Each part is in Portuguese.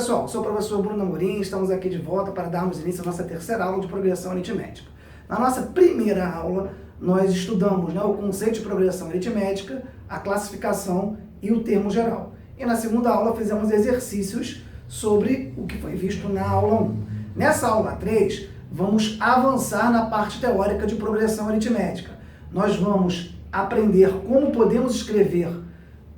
pessoal, sou o professor Bruno Amorim, estamos aqui de volta para darmos início à nossa terceira aula de progressão aritmética. Na nossa primeira aula, nós estudamos o conceito de progressão aritmética, a classificação e o termo geral. E na segunda aula fizemos exercícios sobre o que foi visto na aula 1. Nessa aula 3, vamos avançar na parte teórica de progressão aritmética. Nós vamos aprender como podemos escrever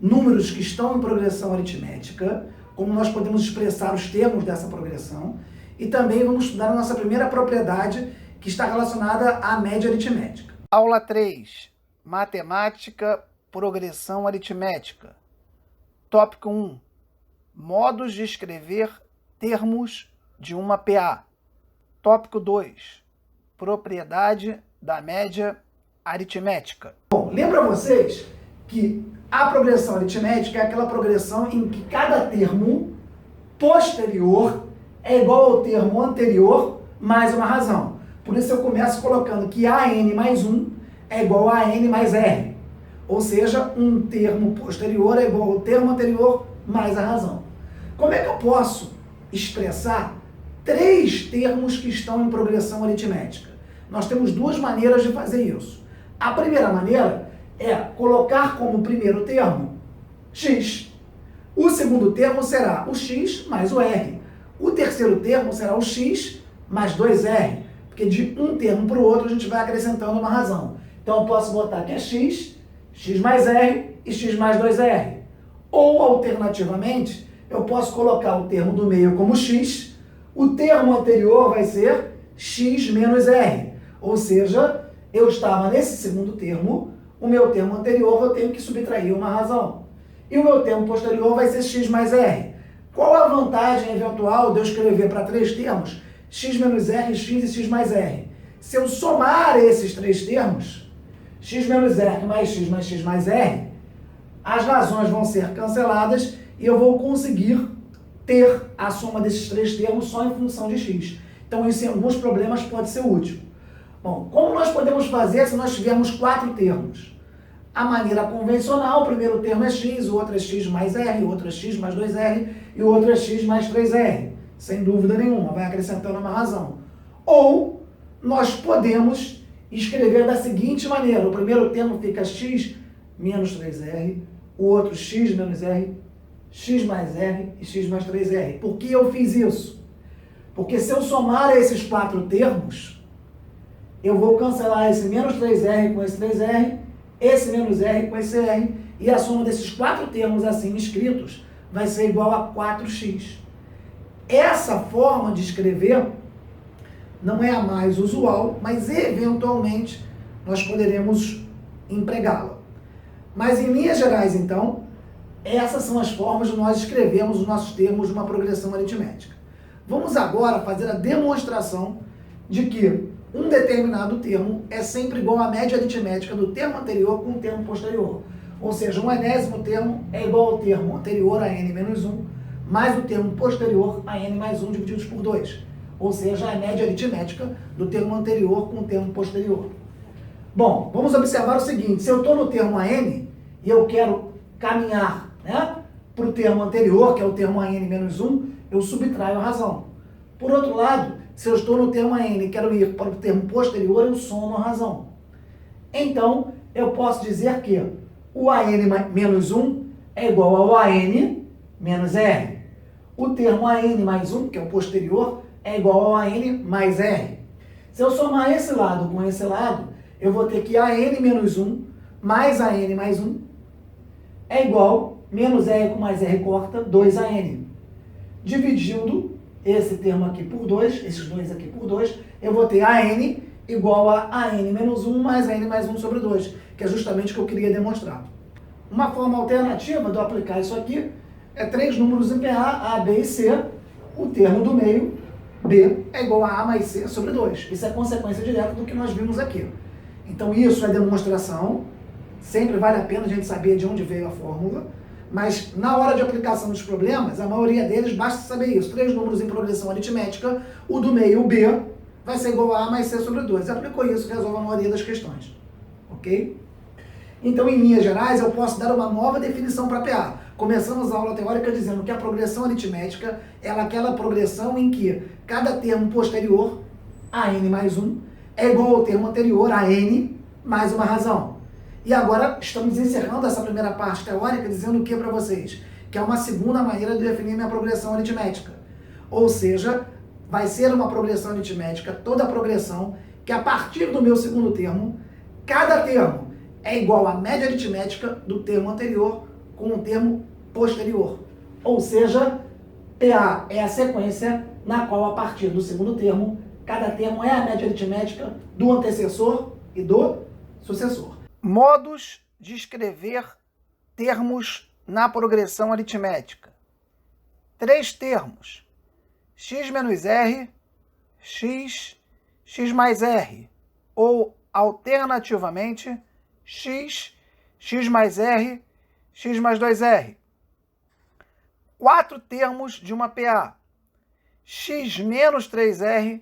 números que estão em progressão aritmética, como nós podemos expressar os termos dessa progressão, e também vamos estudar a nossa primeira propriedade, que está relacionada à média aritmética. Aula 3. Matemática, progressão aritmética. Tópico 1. Modos de escrever termos de uma PA. Tópico 2. Propriedade da média aritmética. Bom, lembra vocês que a progressão aritmética é aquela progressão em que cada termo posterior é igual ao termo anterior mais uma razão. Por isso eu começo colocando que AN mais 1 é igual a AN mais R. Ou seja, um termo posterior é igual ao termo anterior mais a razão. Como é que eu posso expressar três termos que estão em progressão aritmética? Nós temos duas maneiras de fazer isso. A primeira maneira é colocar como primeiro termo x. O segundo termo será o x mais o r. O terceiro termo será o x mais 2r, porque de um termo para o outro a gente vai acrescentando uma razão. Então eu posso botar que é x, x mais r e x mais 2r. Ou, alternativamente, eu posso colocar o termo do meio como x, o termo anterior vai ser x menos r. Ou seja, eu estava nesse segundo termo, o meu termo anterior eu tenho que subtrair uma razão. E o meu termo posterior vai ser x mais r. Qual a vantagem eventual de eu escrever para três termos x menos r, x e x mais r? Se eu somar esses três termos, x menos r mais x mais r, as razões vão ser canceladas e eu vou conseguir ter a soma desses três termos só em função de x. Então isso em alguns problemas pode ser útil. Bom, como nós podemos fazer se nós tivermos quatro termos? A maneira convencional, o primeiro termo é x, o outro é x mais r, o outro é x mais 2r e o outro é x mais 3r. Sem dúvida nenhuma, vai acrescentando uma razão. Ou nós podemos escrever da seguinte maneira: o primeiro termo fica x menos 3r, o outro x menos r, x mais r e x mais 3r. Por que eu fiz isso? Porque se eu somar esses quatro termos, eu vou cancelar esse menos 3r com esse 3r, esse menos r com esse r, e a soma desses quatro termos assim escritos vai ser igual a 4x. Essa forma de escrever não é a mais usual, mas eventualmente nós poderemos empregá-la. Mas em linhas gerais, então, essas são as formas de nós escrevermos os nossos termos de uma progressão aritmética. Vamos agora fazer a demonstração de que um determinado termo é sempre igual à média aritmética do termo anterior com o termo posterior. Ou seja, um enésimo termo é igual ao termo anterior a n menos 1, mais o termo posterior a n mais 1 divididos por 2. Ou seja, a média aritmética do termo anterior com o termo posterior. Bom, vamos observar o seguinte: se eu estou no termo an e eu quero caminhar para o termo anterior, que é o termo an menos 1, eu subtraio a razão. Por outro lado, se eu estou no termo an e quero ir para o termo posterior, eu somo a razão. Então, eu posso dizer que o an menos 1 é igual ao an menos r. O termo an mais 1, que é o posterior, é igual ao an mais r. Se eu somar esse lado com esse lado, eu vou ter que an menos 1 mais an mais 1 é igual, menos r com mais r corta, 2an. Dividindo esse termo aqui por 2, esses dois aqui por 2, eu vou ter an igual a an menos 1 mais an mais 1 sobre 2, que é justamente o que eu queria demonstrar. Uma forma alternativa de eu aplicar isso aqui é três números em PA, A, B e C. O termo do meio, B, é igual a A mais C sobre 2. Isso é consequência direta do que nós vimos aqui. Então isso é demonstração. Sempre vale a pena a gente saber de onde veio a fórmula. Mas na hora de aplicação dos problemas, a maioria deles, basta saber isso. Três números em progressão aritmética, o do meio, o B, vai ser igual a A mais C sobre 2. Aplicou isso, resolve a maioria das questões. Ok? Então, em linhas gerais, eu posso dar uma nova definição para PA. Começamos a aula teórica dizendo que a progressão aritmética é aquela progressão em que cada termo posterior, a n mais 1, é igual ao termo anterior, a n, mais uma razão. E agora estamos encerrando essa primeira parte teórica dizendo o que para vocês? Que é uma segunda maneira de definir minha progressão aritmética. Ou seja, vai ser uma progressão aritmética, toda progressão, que a partir do meu segundo termo, cada termo é igual à média aritmética do termo anterior com o termo posterior. Ou seja, PA é a sequência na qual, a partir do segundo termo, cada termo é a média aritmética do antecessor e do sucessor. Modos de escrever termos na progressão aritmética. 3 termos: x menos r, x mais r, ou, alternativamente, x mais r, x mais 2r. 4 termos de uma PA: x menos 3r,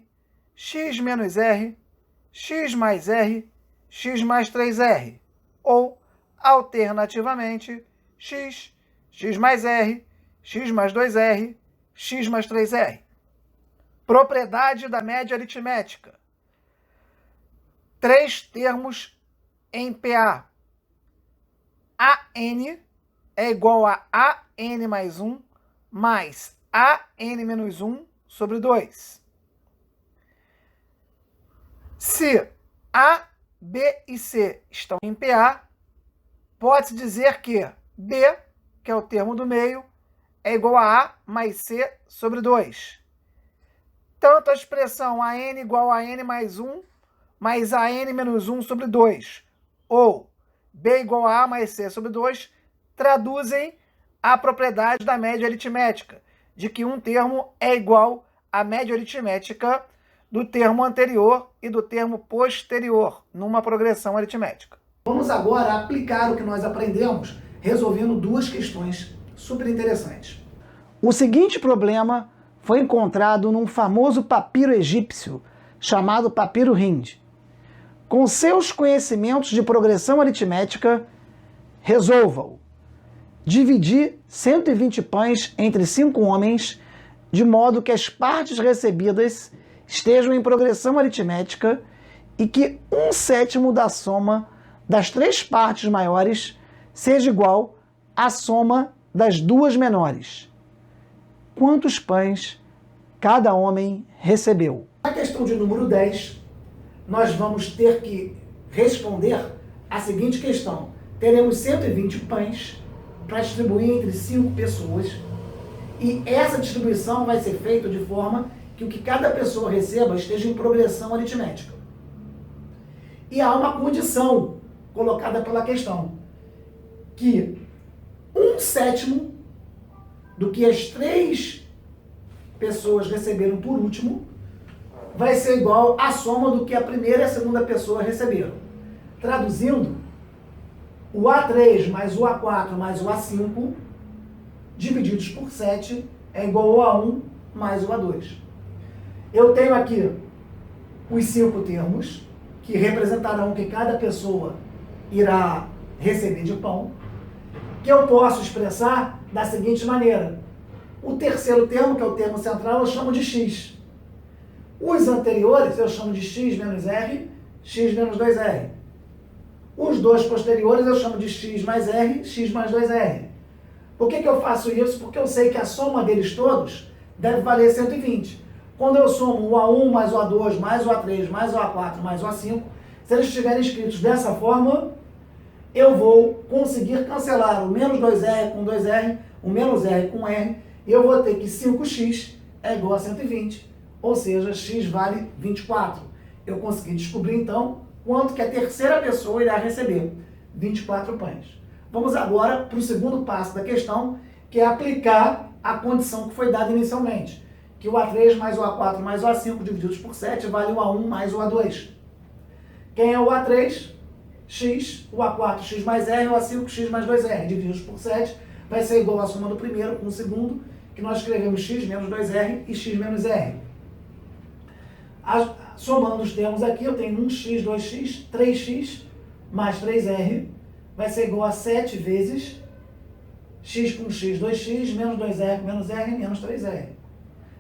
x menos r, x mais r, x mais 3r, ou, alternativamente, x mais r, x mais 2r, x mais 3r. Propriedade da média aritmética. 3 termos em PA. AN é igual a AN mais 1 mais AN menos 1 sobre 2. Se A, B e C estão em PA, pode-se dizer que B, que é o termo do meio, é igual a A mais C sobre 2. Tanto a expressão AN igual a N mais 1 mais AN menos 1 sobre 2, ou B igual a A mais C sobre 2, traduzem a propriedade da média aritmética, de que um termo é igual à média aritmética do termo anterior e do termo posterior, numa progressão aritmética. Vamos agora aplicar o que nós aprendemos, resolvendo 2 questões super interessantes. O seguinte problema foi encontrado num famoso papiro egípcio, chamado Papiro Hind. Com seus conhecimentos de progressão aritmética, resolva-o. Dividir 120 pães entre 5 homens, de modo que as partes recebidas estejam em progressão aritmética e que 1/7 da soma das 3 partes maiores seja igual à soma das 2 menores. Quantos pães cada homem recebeu? Na questão de número 10, nós vamos ter que responder a seguinte questão. Teremos 120 pães para distribuir entre 5 pessoas e essa distribuição vai ser feita de forma que o que cada pessoa receba esteja em progressão aritmética. E há uma condição colocada pela questão, que 1/7 do que as 3 pessoas receberam por último vai ser igual à soma do que a primeira e a segunda pessoa receberam. Traduzindo, o A3 mais o A4 mais o A5 divididos por 7 é igual ao A1 mais o A2. Eu tenho aqui os 5 termos, que representarão o que cada pessoa irá receber de pão, que eu posso expressar da seguinte maneira. O terceiro termo, que é o termo central, eu chamo de x. Os anteriores eu chamo de x menos r, x menos 2r. Os 2 posteriores eu chamo de x mais r, x mais 2r. Por que eu faço isso? Porque eu sei que a soma deles todos deve valer 120. Quando eu somo o A1 mais o A2 mais o A3 mais o A4 mais o A5, se eles estiverem escritos dessa forma, eu vou conseguir cancelar o menos 2R com 2R, o menos R com R, e eu vou ter que 5x é igual a 120, ou seja, x vale 24. Eu consegui descobrir, então, quanto que a terceira pessoa irá receber, 24 pães. Vamos agora para o segundo passo da questão, que é aplicar a condição que foi dada inicialmente, que o A3 mais o A4 mais o A5 divididos por 7 vale o A1 mais o A2. Quem é o A3? X, o A4, x mais r, o A5, x mais 2r, divididos por 7, vai ser igual à soma do primeiro com o segundo, que nós escrevemos x menos 2r e x menos r. Somando os termos aqui, eu tenho 1x, 2x, 3x mais 3r, vai ser igual a 7 vezes x com x, 2x, menos 2r com menos r, menos 3r.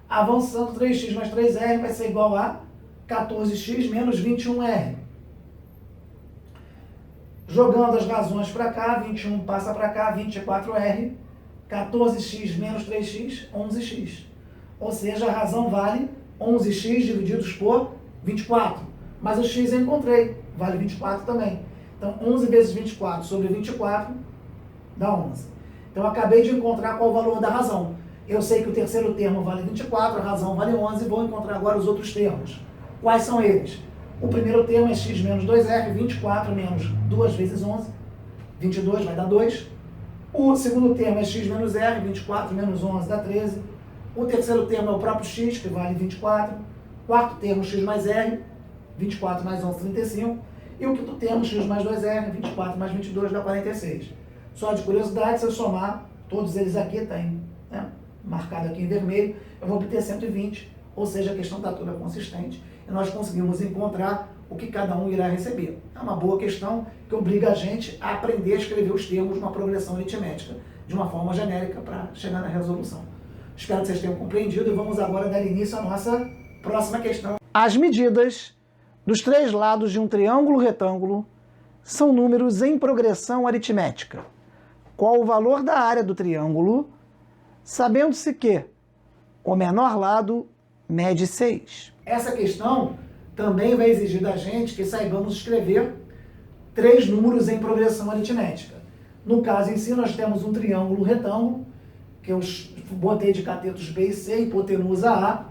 Avançando, 3x mais 3r vai ser igual a 14x menos 21r. Jogando as razões para cá, 21 passa para cá, 24r, 14x menos 3x, 11x. Ou seja, a razão vale 11x divididos por 24. Mas o x eu encontrei, vale 24 também. Então, 11 vezes 24 sobre 24 dá 11. Então, eu acabei de encontrar qual o valor da razão. Eu sei que o terceiro termo vale 24, a razão vale 11, vou encontrar agora os outros termos. Quais são eles? O primeiro termo é x menos 2r, 24 menos 2 vezes 11, 22 vai dar 2. O segundo termo é x menos r, 24 menos 11 dá 13. O terceiro termo é o próprio x, que vale 24. Quarto termo, x mais r, 24 mais 11, 35. E o quinto termo, x mais 2r, 24 mais 22 dá 46. Só de curiosidade, se eu somar todos eles aqui, está marcado aqui em vermelho, eu vou obter 120, ou seja, a questão está toda consistente. E nós conseguimos encontrar o que cada um irá receber. É uma boa questão que obriga a gente a aprender a escrever os termos numa progressão aritmética de uma forma genérica para chegar na resolução. Espero que vocês tenham compreendido e vamos agora dar início à nossa próxima questão. As medidas dos três lados de um triângulo retângulo são números em progressão aritmética. Qual o valor da área do triângulo, sabendo-se que o menor lado mede 6? Essa questão também vai exigir da gente que saibamos escrever três números em progressão aritmética. No caso em si, nós temos um triângulo retângulo, que eu botei de catetos B e C, hipotenusa A.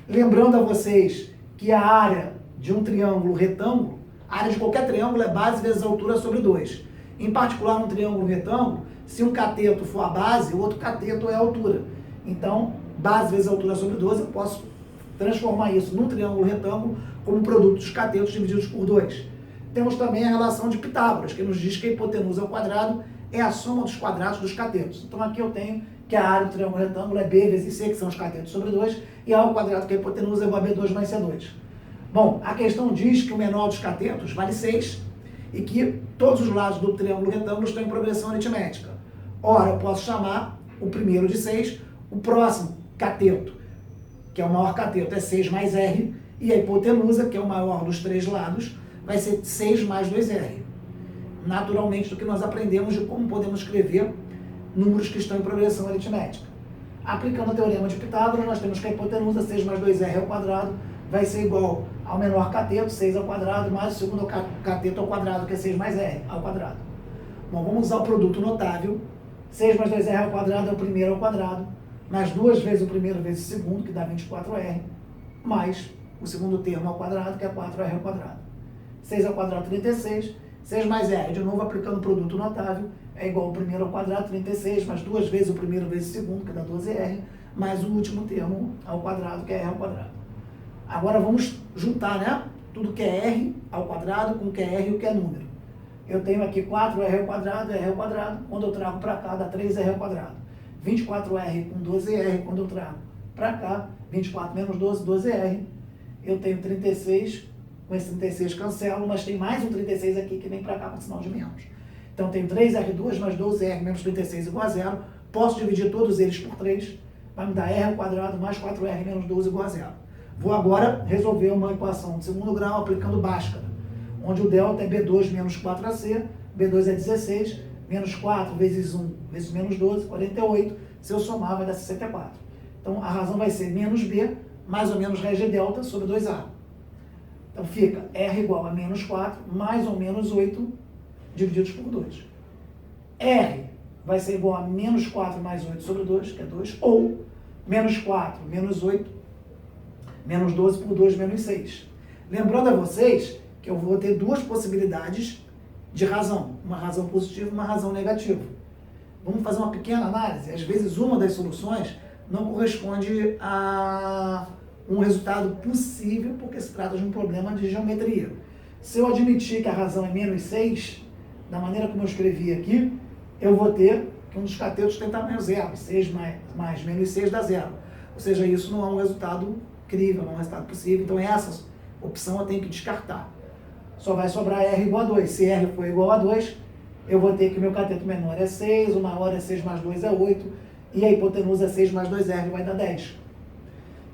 Lembrando a vocês que a área de um triângulo retângulo, a área de qualquer triângulo é base vezes altura sobre 2. Em particular, num triângulo retângulo, se um cateto for a base, o outro cateto é a altura. Então, base vezes altura sobre 12, eu posso transformar isso num triângulo retângulo como produto dos catetos divididos por 2. Temos também a relação de Pitágoras, que nos diz que a hipotenusa ao quadrado é a soma dos quadrados dos catetos. Então aqui eu tenho que a área do triângulo retângulo é B vezes C, que são os catetos sobre 2, e A ao quadrado, que é a hipotenusa, é igual a B2 mais C2. Bom, a questão diz que o menor dos catetos vale 6 e que todos os lados do triângulo retângulo estão em progressão aritmética. Ora, eu posso chamar o primeiro de 6, o próximo cateto, que é o maior cateto, é 6 mais R, e a hipotenusa, que é o maior dos três lados, vai ser 6 mais 2R. Naturalmente, do que nós aprendemos de como podemos escrever números que estão em progressão aritmética. Aplicando o teorema de Pitágoras, nós temos que a hipotenusa, 6 mais 2R ao quadrado, vai ser igual ao menor cateto, 6 ao quadrado, mais o segundo cateto ao quadrado, que é 6 mais R ao quadrado. Bom, vamos usar o produto notável. 6 mais 2R ao quadrado é o primeiro ao quadrado, mais 2 vezes o primeiro vezes o segundo, que dá 24R, mais o segundo termo ao quadrado, que é 4R ao quadrado. 6 ao quadrado, 36. 6 mais R, de novo aplicando o produto notável, é igual ao primeiro ao quadrado, 36, mais 2 vezes o primeiro vezes o segundo, que dá 12R, mais o último termo ao quadrado, que é R ao quadrado. Agora vamos juntar, né? Tudo que é R ao quadrado com o que é R e o que é número. Eu tenho aqui 4R ao quadrado, R ao quadrado, quando eu trago para cá dá 3R ao quadrado. 24R com 12R, quando eu trago para cá, 24 menos 12, 12R. Eu tenho 36, com esse 36 cancelo, mas tem mais um 36 aqui que vem para cá com sinal de menos. Então tem 3R2 mais 12R menos 36 igual a 0. Posso dividir todos eles por 3, vai me dar R ao quadrado mais 4R menos 12 igual a 0. Vou agora resolver uma equação de segundo grau aplicando Bhaskara, onde o delta é B2 menos 4AC, B2 é 16, menos 4 vezes 1 vezes menos 12, 48, se eu somar vai dar 64. Então a razão vai ser menos B, mais ou menos raiz de delta sobre 2A. Então fica R igual a menos 4 mais ou menos 8 divididos por 2. R vai ser igual a menos 4 mais 8 sobre 2, que é 2, ou menos 4 menos 8, menos 12 por 2, menos 6. Lembrando a vocês que eu vou ter duas possibilidades de razão, uma razão positiva e uma razão negativa. Vamos fazer uma pequena análise. Às vezes uma das soluções não corresponde a um resultado possível, porque se trata de um problema de geometria. Se eu admitir que a razão é menos 6, da maneira como eu escrevi aqui, eu vou ter que um dos catetos tem tamanho 0. 6 mais menos 6 dá 0. Ou seja, isso não é um resultado crível, não é um resultado possível. Então essa opção eu tenho que descartar. Só vai sobrar R igual a 2. Se R for igual a 2, eu vou ter que o meu cateto menor é 6, o maior é 6 mais 2 é 8, e a hipotenusa é 6 mais 2R vai dar 10.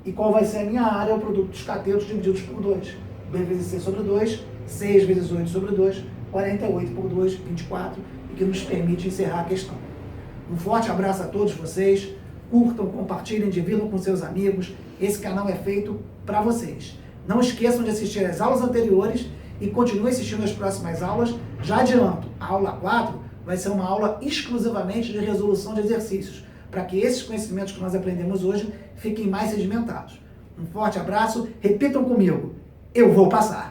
E qual vai ser a minha área? É o produto dos catetos divididos por 2. B vezes C sobre 2, 6 vezes 8 sobre 2, 48 por 2, 24, e que nos permite encerrar a questão. Um forte abraço a todos vocês, curtam, compartilhem, dividam com seus amigos, esse canal é feito para vocês. Não esqueçam de assistir às aulas anteriores e continuem assistindo às próximas aulas. Já adianto, a aula 4 vai ser uma aula exclusivamente de resolução de exercícios, para que esses conhecimentos que nós aprendemos hoje fiquem mais sedimentados. Um forte abraço, repitam comigo, eu vou passar!